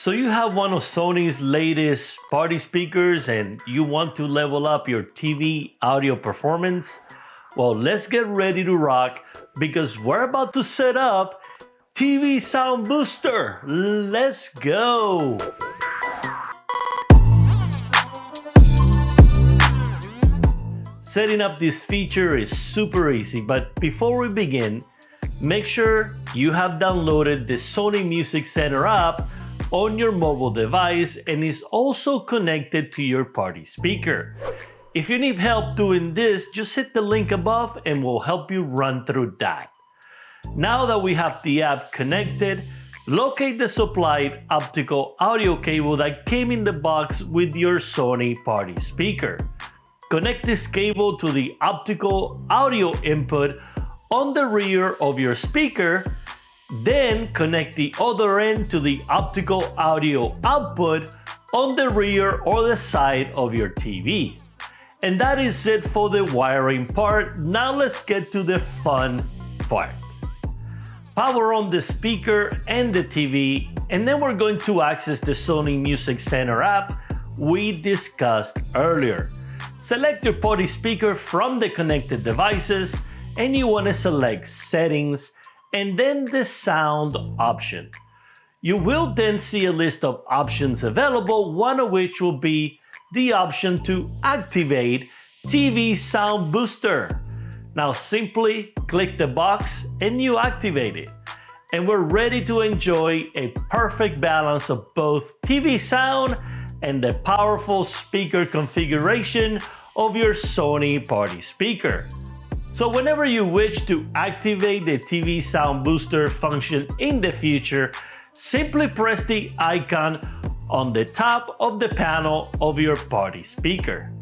So you have one of Sony's latest party speakers and you want to level up your TV audio performance? Well, let's get ready to rock because we're about to set up TV Sound Booster. Let's go! Setting up this feature is super easy, but before we begin, make sure you have downloaded the Sony Music Center app on your mobile device and is also connected to your party speaker. If you need help doing this, just hit the link above and we'll help you run through that. Now that we have the app connected, locate the supplied optical audio cable that came in the box with your Sony Party Speaker. Connect this cable to the optical audio input on the rear of your speaker, then connect the other end to the optical audio output on the rear or the side of your TV. And that is it for the wiring part. Now let's get to the fun part. Power on the speaker and the TV, and then we're going to access the Sony Music Center app we discussed earlier. Select your party speaker from the connected devices, and you want to select Settings and then the Sound option. You will then see a list of options available, one of which will be the option to activate TV Sound Booster. Now simply click the box and you activate it. And we're ready to enjoy a perfect balance of both TV sound and the powerful speaker configuration of your Sony Party Speaker. So whenever you wish to activate the TV Sound Booster function in the future, simply press the icon on the top of the panel of your party speaker.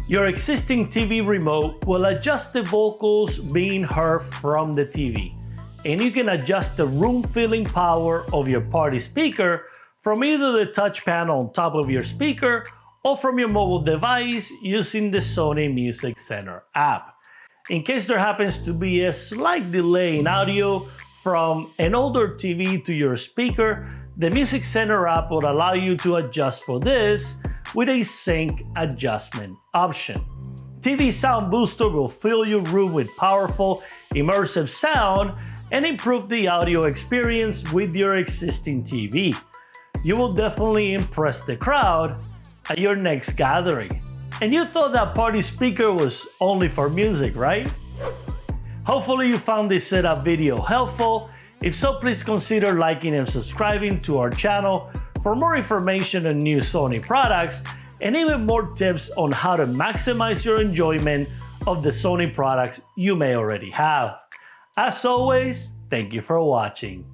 Your existing TV remote will adjust the vocals being heard from the TV, and you can adjust the room filling power of your party speaker from either the touch panel on top of your speaker or from your mobile device using the Sony Music Center app. In case there happens to be a slight delay in audio from an older TV to your speaker, the Music Center app will allow you to adjust for this with a sync adjustment option. TV Sound Booster will fill your room with powerful, immersive sound and improve the audio experience with your existing TV. You will definitely impress the crowd at your next gathering. And you thought that party speaker was only for music, right? Hopefully you found this setup video helpful. If so, please consider liking and subscribing to our channel for more information on new Sony products and even more tips on how to maximize your enjoyment of the Sony products you may already have. As always, thank you for watching.